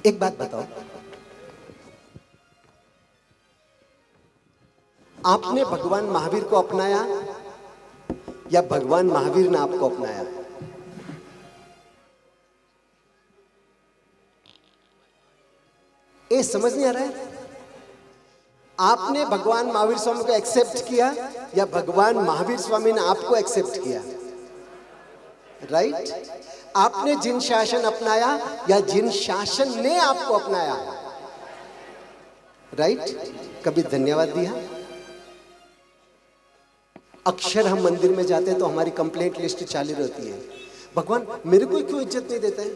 एक बात बताओ, आपने भगवान महावीर को अपनाया या भगवान महावीर ने आपको अपनाया? ये समझ नहीं आ रहा है? आपने भगवान महावीर स्वामी को एक्सेप्ट किया या भगवान महावीर स्वामी ने आपको एक्सेप्ट किया? राइट? आपने जिन शासन अपनाया या जिन शासन ने आपको अपनाया? राइट? कभी धन्यवाद दिया? अक्सर हम मंदिर में जाते हैं तो हमारी कंप्लेंट लिस्ट चालू रहती है, भगवान मेरे को क्यों इज्जत नहीं देता है,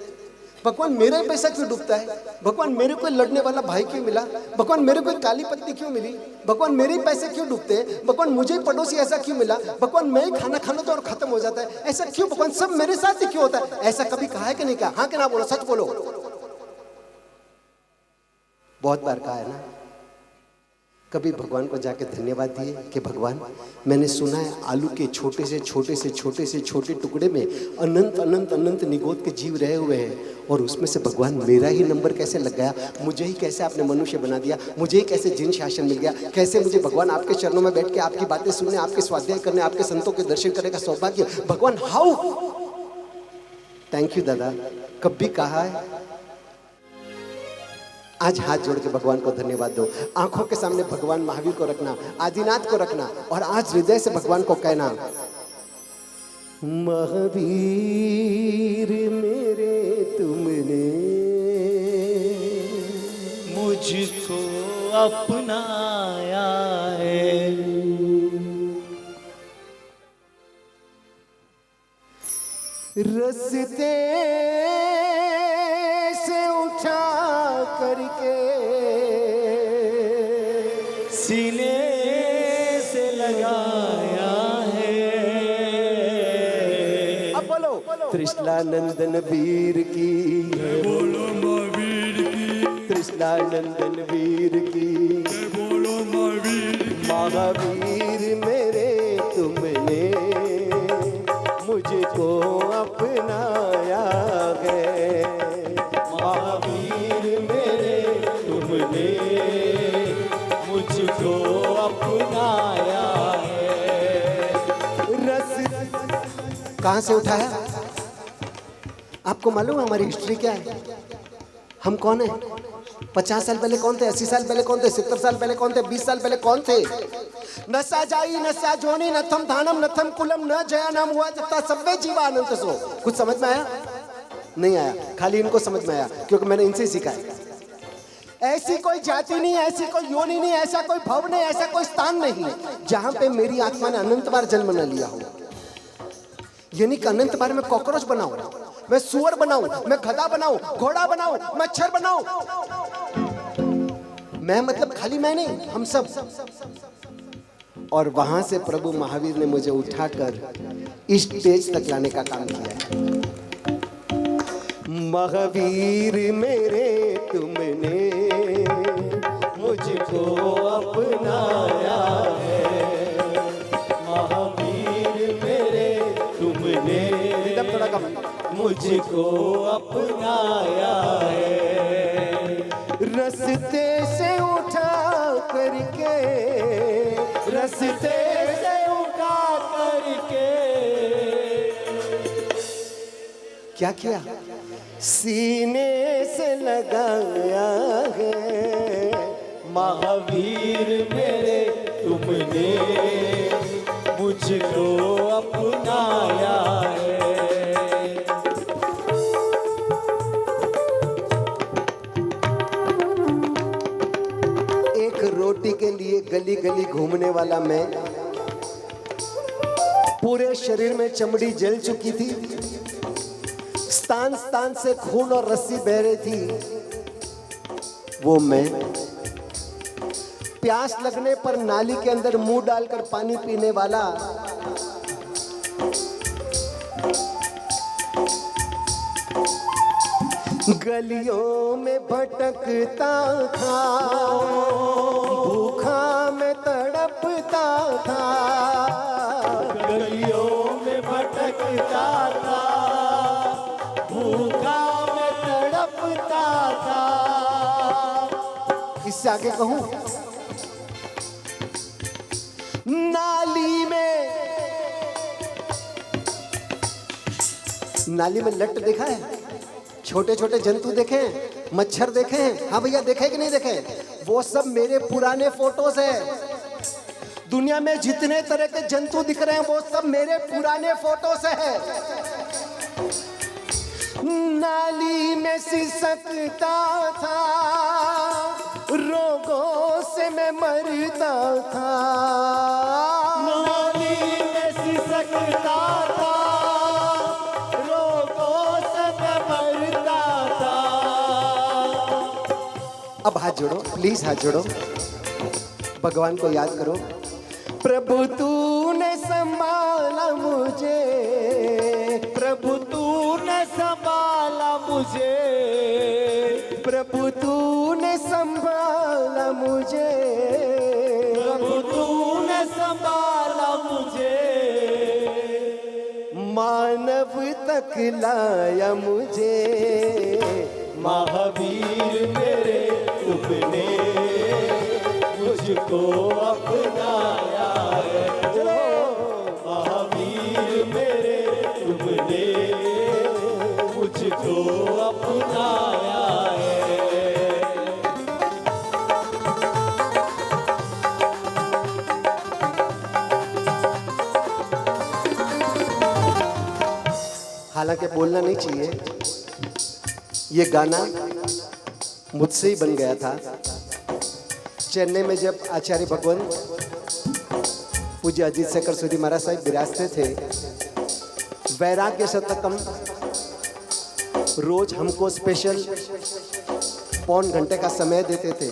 भगवान मेरा ही पैसा क्यों डूबता है, भगवान मेरे को लड़ने वाला भाई क्यों मिला, भगवान मेरे को काली पत्नी क्यों मिली, भगवान मेरे ही पैसे क्यों डूबते हैं, भगवान मुझे ही पड़ोसी ऐसा क्यों मिला, भगवान मैं ही खाना खाना तो और खत्म हो जाता है, ऐसा क्यों भगवान, सब मेरे साथ ही क्यों होता है? ऐसा कभी कहा है कि नहीं कहा? हाँ कि ना बोलो, सच बोलो। बहुत बार कहा है ना? कभी भगवान को जाके धन्यवाद दिए कि भगवान मैंने सुना है आलू के छोटे से छोटे टुकड़े में अनंत अनंत अनंत निगोद के जीव रहे हुए हैं, और उसमें से भगवान मेरा ही नंबर कैसे लग गया, मुझे ही कैसे आपने मनुष्य बना दिया, मुझे ही कैसे जिन शासन मिल गया, कैसे मुझे भगवान आपके चरणों में बैठ के आपकी बातें सुनने, आपके स्वाध्याय करने, आपके संतों के दर्शन करने का सौभाग्य, भगवान हाउ। थैंक यू दादा। कभी कहा है? आज हाथ जोड़ के भगवान को धन्यवाद दो। आंखों के सामने भगवान महावीर को रखना, आदिनाथ को रखना, और आज हृदय से भगवान को कहना, महावीर मेरे तुमने मुझको अपनाया है, रस्ते से उठा करके सीने से लगाया है। अब बोलो, कृष्णानंदन वीर की, बोलो महावीर की, कृष्णानंदन वीर की, बोलो महावीर की। महावीर मेरे तुमने मुझको अपनाया है, महावीर मेरे तुमने मुझको अपनाया है। रस कहां से उठाया? आपको मालूम है हमारी हिस्ट्री क्या है? हम कौन है? 50 साल पहले कौन थे? 80 साल पहले कौन थे? 70 साल पहले कौन थे? 20 साल पहले कौन थे? नसा जाई नसा जोनी नथम धानम नथम कुलम न जया नाम हुआ जता सब्वे जीवा अनंत सो। कुछ समझ में आया? नहीं आया, खाली इनको समझ में आया क्योंकि मैंने इनसे सीखा है। ऐसी कोई जाति नहीं, ऐसी कोई योनि नहीं, ऐसा कोई भव नहीं, ऐसा कोई स्थान नहीं जहां पे मेरी आत्मा ने अनंत बार जन्म न लिया हो। यानी कि अनंत बार मैं कॉकरोच बनाऊं, मैं सुअर बनाऊं, मैं गधा बनाऊं, घोड़ा बनाऊं, मच्छर बनाऊं। मैं मतलब खाली मैं नहीं, हम सब। और वहां से प्रभु महावीर ने मुझे उठाकर इस स्टेज तक लाने का काम किया है। महावीर मेरे तुमने मुझको अपनाया है, महावीर मेरे तुमने मुझको अपनाया है। रस्ते से उठा करके, रस्ते से उठा करके क्या किया? सीने से लगाया है, महावीर मेरे तुमने मुझको अपनाया है। एक रोटी के लिए गली गली घूमने वाला मैं, पूरे शरीर में चमड़ी जल चुकी थी, स्थान स्थान से खून और रस्सी बह रही थी, वो मैं प्यास लगने पर नाली के अंदर मुंह डालकर पानी पीने वाला, गलियों में भटकता था, भूखा में तड़पता था, गलियों में भटकता था, भूखा में तड़पता था। इससे आगे कहूं, नाली में लट देखा है, छोटे छोटे जंतु देखे हैं, मच्छर देखे हैं? हाँ भैया देखे कि नहीं देखे? वो सब मेरे पुराने फोटोज है। दुनिया में जितने तरह के जंतु दिख रहे हैं वो सब मेरे पुराने फोटोज है। नाली में सिसकता था, रोगों से मैं मरता था। नाली में सिसकता था, रोगों से मैं मरता था। अब हाथ जोड़ो, प्लीज हाथ जोड़ो, भगवान को याद करो। प्रभु तूने संभाला मुझे, प्रभु तूने संभाला मुझे, प्रभु तूने संभाला मुझे, प्रभु तूने संभाला मुझे। मानव तक लाया मुझे, महावीर मेरे तुमने मुझको अपनाया है। महावीर मेरे तुमने मुझको अपनाया है। हालांकि बोलना नहीं चाहिए, ये गाना मुझसे ही बन गया था। चेन्नई में जब आचार्य भगवंत पूज्य अजीत शेखर सूरी महाराज साहब विराजते थे, वैराग्य शतकम रोज हमको स्पेशल पौन घंटे का समय देते थे।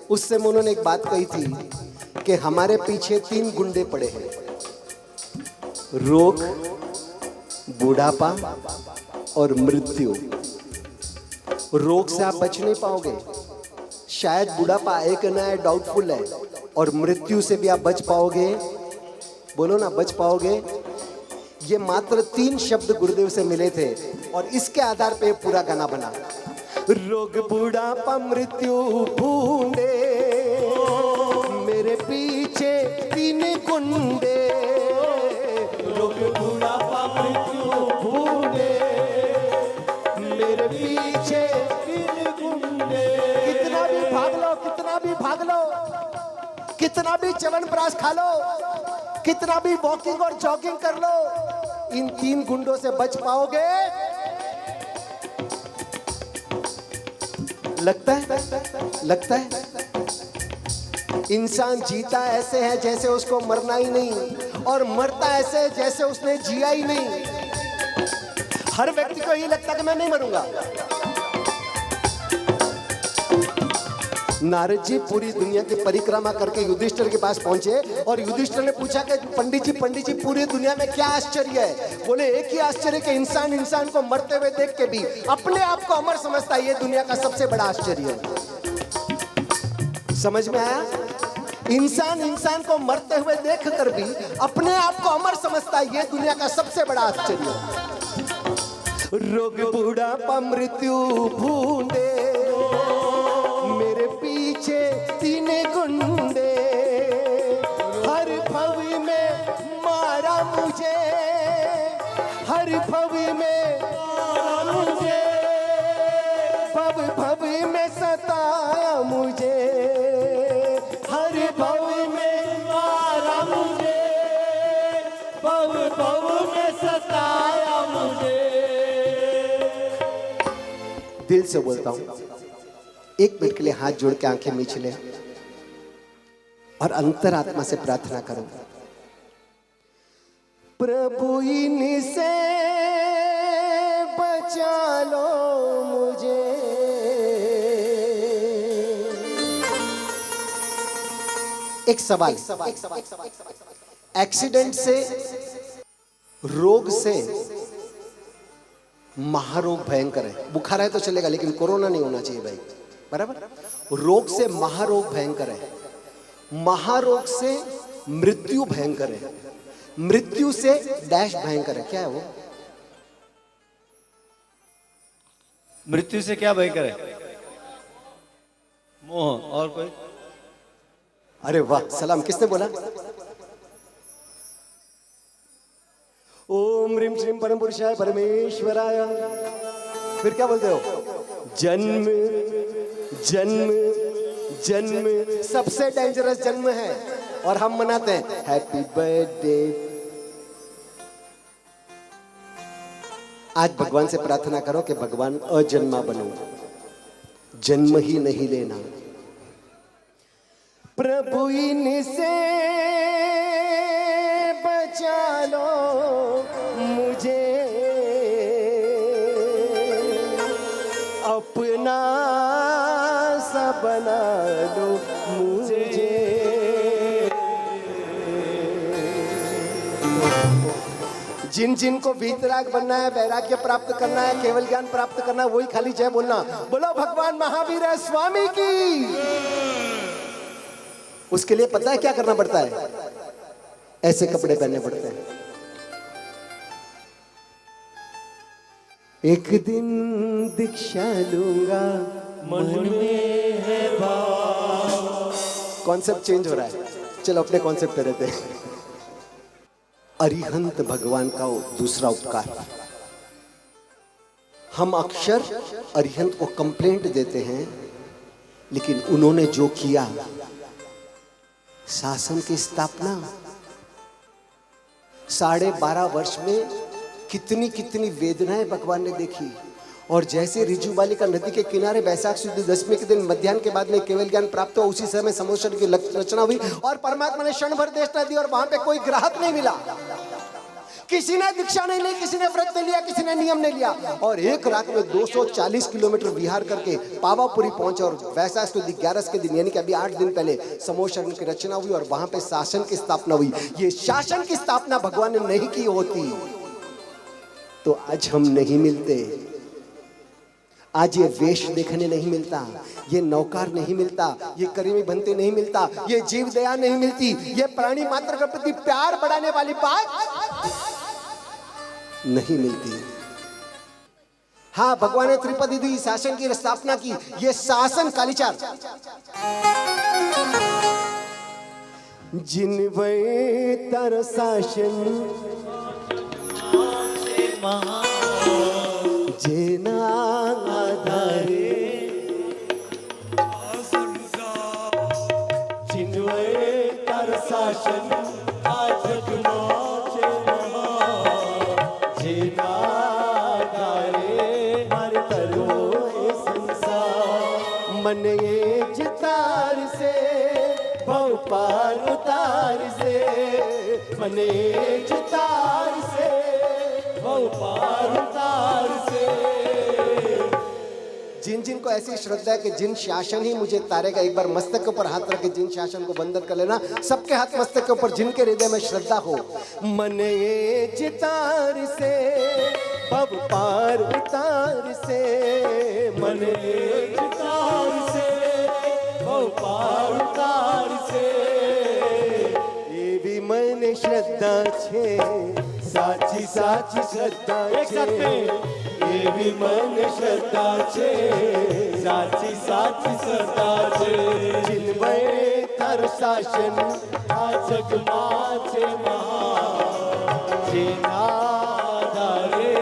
उस समय उन्होंने एक बात कही थी कि हमारे पीछे 3 गुंडे पड़े हैं, रोग, बुढ़ापा और मृत्यु। रोग से आप बच नहीं पाओगे, शायद बुढ़ापा आए कि ना आए डाउटफुल है, और मृत्यु से भी आप बच पाओगे, बोलो ना बच पाओगे। ये मात्र 3 शब्द गुरुदेव से मिले थे और इसके आधार पे पूरा गाना बना। रोग, बुढ़ापा, मृत्यु बूंदे, मेरे पीछे 3 गुंडे। रोग, बुढ़ापा, मृत्यु बूंदे, मेरे पीछे 3 गुंडे। कितना भी भाग लो, कितना भी भाग लो, कितना भी च्यवनप्राश खा लो, कितना भी वॉकिंग और जॉगिंग कर लो, इन 3 गुंडों से बच पाओगे? लगता है इंसान जीता ऐसे है जैसे उसको मरना ही नहीं, और मरता ऐसे है जैसे उसने जिया ही नहीं। हर व्यक्ति को ये लगता है कि मैं नहीं मरूंगा। नारद जी पूरी दुनिया की परिक्रमा करके युधिष्ठिर के पास पहुंचे और युधिष्ठिर ने पूछा कि पंडित जी पूरी दुनिया में क्या आश्चर्य है? बोले एक ही आश्चर्य कि इंसान को मरते हुए देख के भी अपने आप को अमर समझता है, ये दुनिया का सबसे बड़ा आश्चर्य है। समझ में आया? इंसान को मरते हुए देख कर भी अपने आप को अमर समझता है, ये दुनिया का सबसे बड़ा आश्चर्य है। रोग, बुढ़ापा, मृत्यु बूंदे, मेरे पीछे 3 गुंडे। हर भव में मारा मुझे, हर भव में मारा मुझे, भव में सताया मुझे, हर भव में मारा मुझे, भव में सताया मुझे। दिल से बोलता हूं, 1 मिनट के लिए हाथ जोड़ के आंखें मीच ले और अंतरात्मा से प्रार्थना करो। प्रभु इनसे बचा लो मुझे, एक सवाल, एक्सीडेंट से, रोग से, महारोग भयंकर है। बुखार है तो चलेगा लेकिन कोरोना नहीं होना चाहिए भाई, बराबर। रोग से महारोग भयंकर है, महारोग से मृत्यु भयंकर है, मृत्यु से डैश भयंकर है। क्या है वो? मृत्यु से क्या भयंकर है? मोह और कोई? अरे वाह, सलाम किसने बोला? ओम ह्रीम श्रीम परम पुरुषाय परमेश्वराय। फिर क्या बोलते हो? जन्म जन्म जन्म सबसे डेंजरस जन्म है और हम मनाते हैं हैप्पी बर्थडे। आज भगवान से प्रार्थना करो कि भगवान अजन्मा बनो, जन्म ही नहीं लेना। प्रभु इनसे बचा लो मुझे, अपना सा बना लो मुझे। जिन जिन को वीतराग बनना है, वैराग्य प्राप्त करना है, केवल ज्ञान प्राप्त करना है, वही खाली जय बोलना। बोलो भगवान महावीर स्वामी की। उसके लिए पता है क्या करना पड़ता है? ऐसे कपड़े पहनने पड़ते हैं। एक दिन दीक्षा लूंगा, मन में है भाव। कॉन्सेप्ट चेंज हो रहा है, चलो अपने कॉन्सेप्ट पे रहते हैं। अरिहंत भगवान का दूसरा उपकार। हम अक्सर अरिहंत को कंप्लेंट देते हैं, लेकिन उन्होंने जो किया, शासन की स्थापना 12.5 वर्ष में कितनी कितनी वेदनाएं भगवान ने देखी। और जैसे रिजु बालिका नदी के किनारे बैसाख शुद्ध दशमी के दिन मध्याह्न के बाद में केवल ज्ञान प्राप्त हुआ, उसी समय समोसन की रचना हुई और परमात्मा ने क्षण भर देश दी और वहां पे कोई ग्राहक नहीं मिला। किसी ने दीक्षा नहीं ली, किसी ने व्रत नहीं लिया, किसी ने नियम नहीं लिया, और एक रात में 240 किलोमीटर विहार करके पावापुरी पहुंचे। और वैसाख शुद्ध 11 के दिन, यानी कि अभी 8 दिन पहले समोसन की रचना हुई और वहां पे शासन की स्थापना हुई। ये शासन की स्थापना भगवान ने नहीं की होती तो आज हम नहीं मिलते। आज ये वेश देखने नहीं मिलता, ये नौकार नहीं मिलता, ये करीमी बनते नहीं मिलता, ये जीव दया नहीं मिलती, ये प्राणी मात्र के प्रति प्यार बढ़ाने वाली बात नहीं मिलती। हाँ, भगवान ने त्रिपदी दी, शासन की स्थापना की। ये शासन कालीचार। जिन वे तर शासन जेना आधारे, जिनवे तर शासन आजग मोचे जेना गारे हर करो संसार। मन ये जितार से भव पार उतार से, मन ये जितार से भव पार उतार से। जिन जिन को ऐसी श्रद्धा है कि जिन शासन ही मुझे तारेगा, एक बार मस्तक के ऊपर हाथ रख के जिन शासन को बंधन कर लेना। सबके हाथ मस्तक के ऊपर, जिनके हृदय में श्रद्धा हो। मन ये जितार से भव पार उतार से, मन ये जितार से भव पार उतार से। एवी मन श्रद्धा छे, साची साची श्रद्धा एक साथ में। एवी मन श्रद्धा छे, साची साची श्रद्धा छे। जिनवे तर शासन आ जग माचे महा जेना आधारे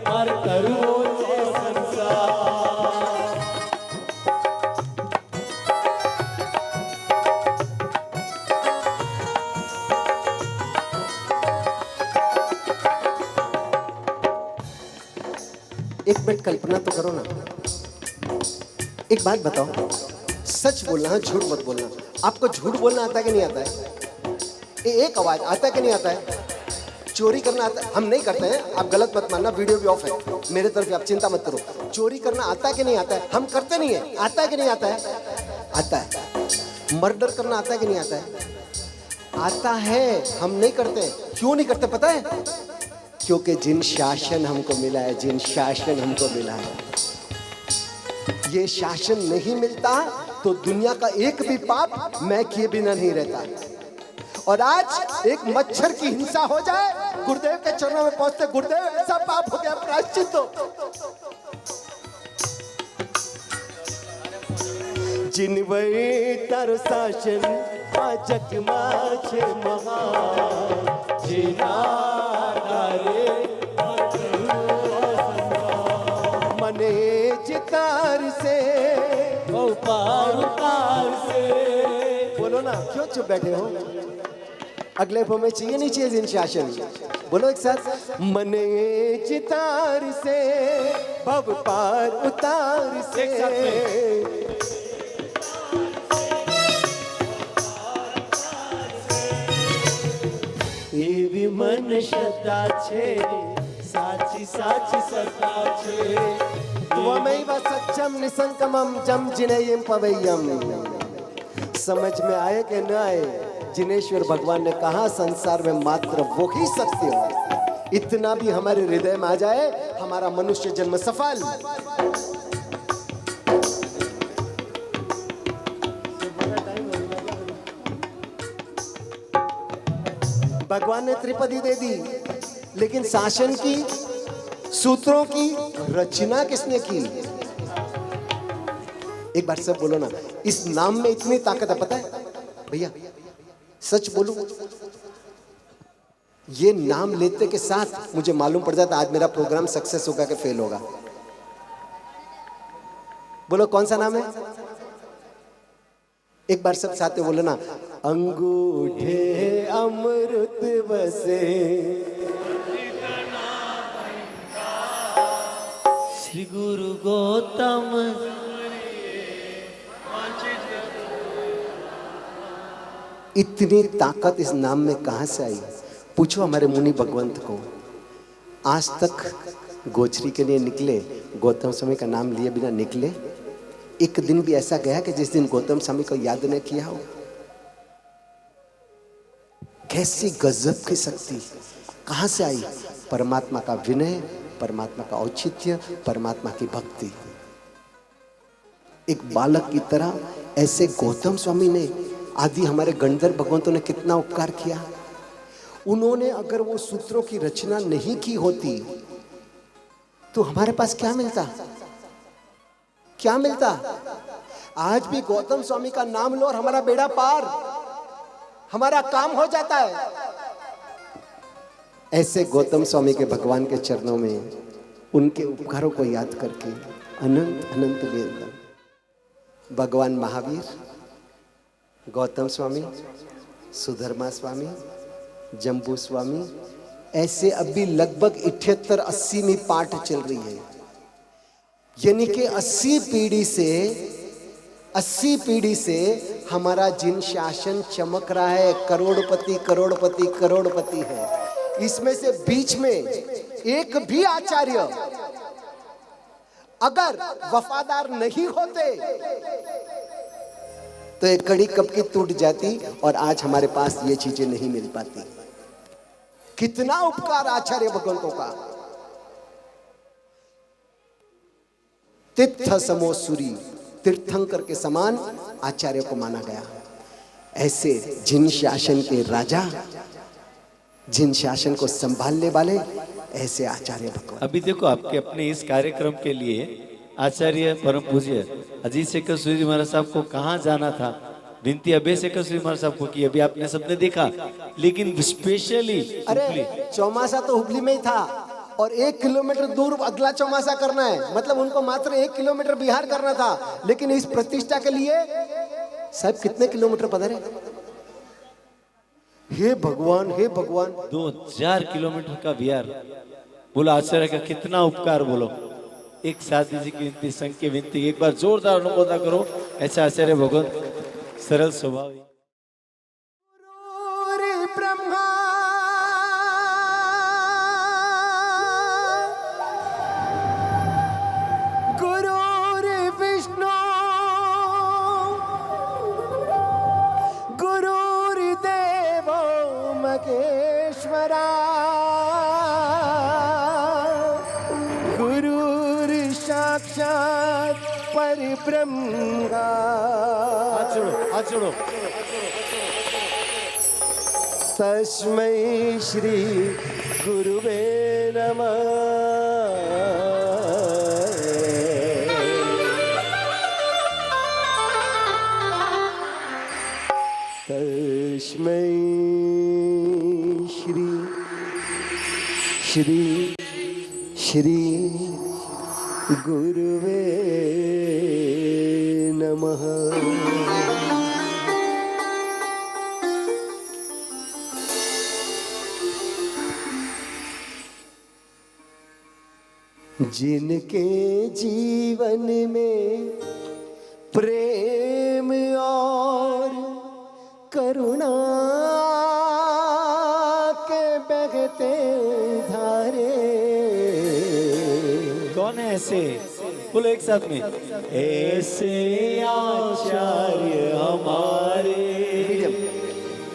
हर करो छे संसार। एक मिनट कल्पना तो करो ना। एक बात बताओ, सच बोलना है, झूठ मत बोलना। आपको झूठ बोलना आता है कि नहीं आता है? एक आवाज आता है कि नहीं आता है? चोरी करना आता है? हम नहीं करते हैं, आप गलत मत मानना, वीडियो भी ऑफ है मेरे तरफ, आप चिंता मत करो। चोरी करना आता है कि नहीं आता है? हम करते नहीं है। आता है कि नहीं आता है? आता है। मर्डर करना आता है कि नहीं आता है? आता है, हम नहीं करते। क्यों नहीं करते पता है? क्योंकि जिन शासन हमको मिला है, जिन शासन हमको मिला है, ये शासन नहीं मिलता तो दुनिया का एक भी पाप मैं किए बिना नहीं रहता। और आज एक मच्छर की हिंसा हो जाए, गुरुदेव के चरणों में पहुंचते, गुरुदेव ऐसा पाप हो गया, प्रायश्चित दो। जिनवय तारो शासन आ जगमा छे महान जेना आधारे मने चितार से पार उतार से। बोलो ना, क्यों चुप बैठे हो? अगले भो में चाहिए नहीं चाहिए जिन शासन? बोलो एक साथ, मने चितार से भव पार उतार से। एक साथ में। एवी मन श्रद्धा छे साची साची सत्ता छे त्वमेव सत्यम निसंकमम जम जिनेयम पवेयम। समझ में आए कि न आए, जिनेश्वर भगवान ने कहा संसार में मात्र वो ही सत्य है। इतना भी हमारे हृदय में आ जाए, हमारा मनुष्य जन्म सफल। भगवान ने त्रिपदी दे दी, लेकिन शासन की, सूत्रों की रचना किसने की? एक बार सब बोलो ना, इस नाम में इतनी ताकत है, पता है भैया? सच बोलूं, ये नाम लेते के साथ मुझे मालूम पड़ जाता आज मेरा प्रोग्राम सक्सेस होगा कि फेल होगा। बोलो कौन सा नाम है? एक बार सब साथ में बोलो ना, अंगूठे अमृत बसे श्री गुरु गौतम। इतनी ताकत इस नाम में कहां से आई? पूछो हमारे मुनि भगवंत को। आज तक गोचरी के लिए निकले, गौतम स्वामी का नाम लिए बिना निकले? एक दिन भी ऐसा गया कि जिस दिन गौतम स्वामी को याद न किया हो? कैसी गजब की शक्ति कहां से आई? परमात्मा का विनय, परमात्मा का औचित्य, परमात्मा की भक्ति। एक बालक की तरह ऐसे गौतम स्वामी ने, आदि हमारे गंधर्व भगवंतों ने कितना उपकार किया। उन्होंने अगर वो सूत्रों की रचना नहीं की होती तो हमारे पास क्या मिलता? क्या मिलता? आज भी गौतम स्वामी का नाम लो और हमारा बेड़ा पार, हमारा काम हो जाता है। ऐसे गौतम स्वामी के भगवान के चरणों में उनके उपकारों को याद करके अनंत अनंत वेदना। भगवान महावीर, गौतम स्वामी, सुधर्मा स्वामी, जम्बू स्वामी, ऐसे अभी लगभग 78-80वीं पाठ चल रही है। यानी कि 80 पीढ़ी से हमारा जिन शासन चमक रहा है, करोड़पति करोड़पति करोड़पति है। इसमें से बीच में एक भी आचार्य अगर वफादार नहीं होते तो एक कड़ी कब की टूट जाती और आज हमारे पास ये चीजें नहीं मिल पाती। कितना उपकार आचार्य भगवंतों का। तीर्थ समो सूरी, तीर्थंकर के समान आचार्य को माना गया। ऐसे जिन शासन के राजा, जिन शासन को संभालने वाले, ऐसे आचार्य भगवान। अभी देखो आपके अपने इस कार्यक्रम के लिए आचार्य परम पूज्य अजीत शेखर सूरी महाराज साहब को कहाँ जाना था, विनती अभय शेखर सूरी महाराज साहब को की, अभी आपने सबने देखा। लेकिन स्पेशली अरे चौमासा तो हुबली में ही था और 1 किलोमीटर दूर अगला चौमासा करना है, मतलब उनको मात्र 1 किलोमीटर बिहार करना था। लेकिन इस प्रतिष्ठा के लिए साहब कितने किलोमीटर पता है? हे भगवान, हे भगवान, 2000 किलोमीटर का बिहार। बोलो आचार्य का कितना उपकार। बोलो एक साथी जी की विनती, संघ की विनती, एक बार जोरदार अनुमोदन करो। ऐसा आचार्य भगवान सरल स्वभाव। ब्रह्मा गुरुर्विष्णु गुरुर्देवो महेश्वरा गुरुर्साक्षात् परब्रह्म। हाथ जोड़ो। तस्मै श्री गुरुवे नमः। श्री श्री गुरुवे नमः। जिनके जीवन में प्रेम और करुणा के बहते धारे। कौन है ऐसे? बोलो एक साथ में, ऐसे आचार्य हमारे,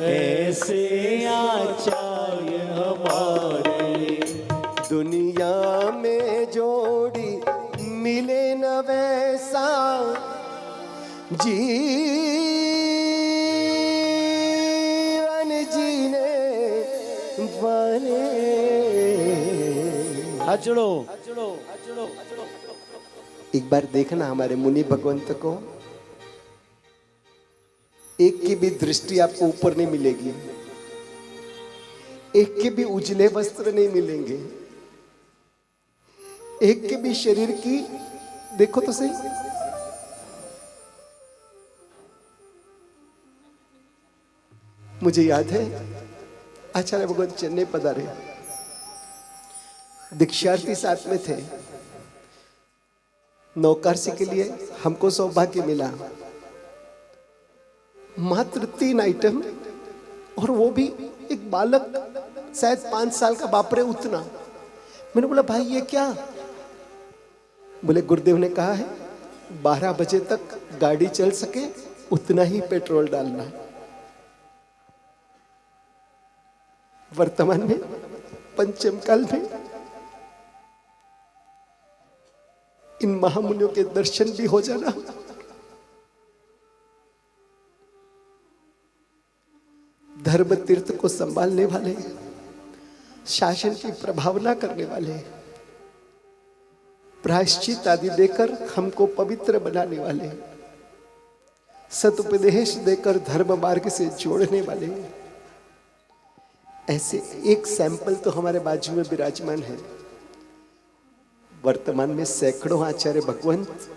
ऐसे आचार्य हमारे। दुनिया में जोड़ी मिले न वैसा जीवन जीने वाले। हाथ जोड़ो। एक बार देखना हमारे मुनि भगवंत को, एक की भी दृष्टि आपको ऊपर नहीं मिलेगी, एक के भी उजले वस्त्र नहीं मिलेंगे, एक के भी शरीर की देखो तो सही। मुझे याद है आचार्य भगवत चेन्नई पधारे, दीक्षार्थी साथ में थे। नौकारसी के लिए हमको सौभाग्य मिला, मात्र 3 आइटम, और वो भी एक बालक शायद 5 साल का, बाप रे उतना। मैंने बोला भाई ये क्या? बोले गुरुदेव ने कहा है 12 बजे तक गाड़ी चल सके उतना ही पेट्रोल डालना। वर्तमान में पंचम काल में इन महामुनियों के दर्शन भी हो जाना। धर्म तीर्थ को संभालने वाले, शासन की प्रभावना करने वाले, प्रायश्चित आदि देकर हमको पवित्र बनाने वाले, सदुपदेश देकर धर्म मार्ग से जोड़ने वाले, ऐसे एक सैंपल तो हमारे बाजू में विराजमान है। वर्तमान में सैकड़ों आचार्य भगवंत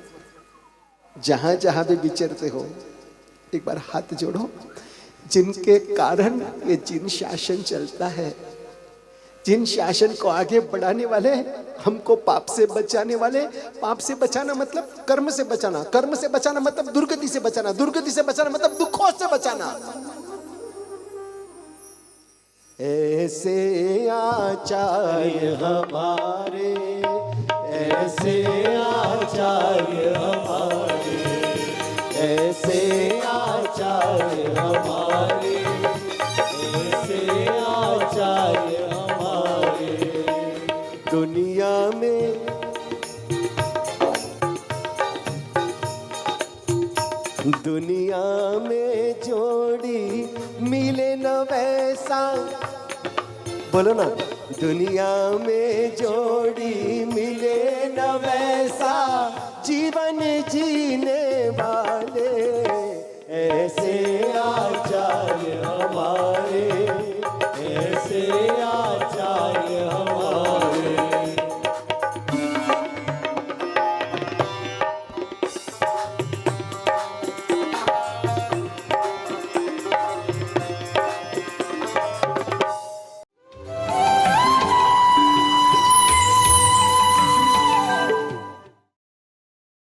जहां जहां भी विचरते हो, एक बार हाथ जोड़ो, जिनके कारण ये जिन शासन चलता है, जिन शासन को आगे बढ़ाने वाले, हमको पाप से बचाने वाले। पाप से बचाना मतलब कर्म से बचाना, कर्म से बचाना मतलब दुर्गति से बचाना, दुर्गति से बचाना मतलब दुखों से बचाना। ऐसे आचार्य हमारे, ऐसे आचार्य हमारे, ऐसे आचार्य हमारे, ऐसे आचार्य हमारे। दुनिया में जोड़ी मिले न वैसा, बोलो ना, दुनिया में जोड़ी मिले न वैसा जीवन जीने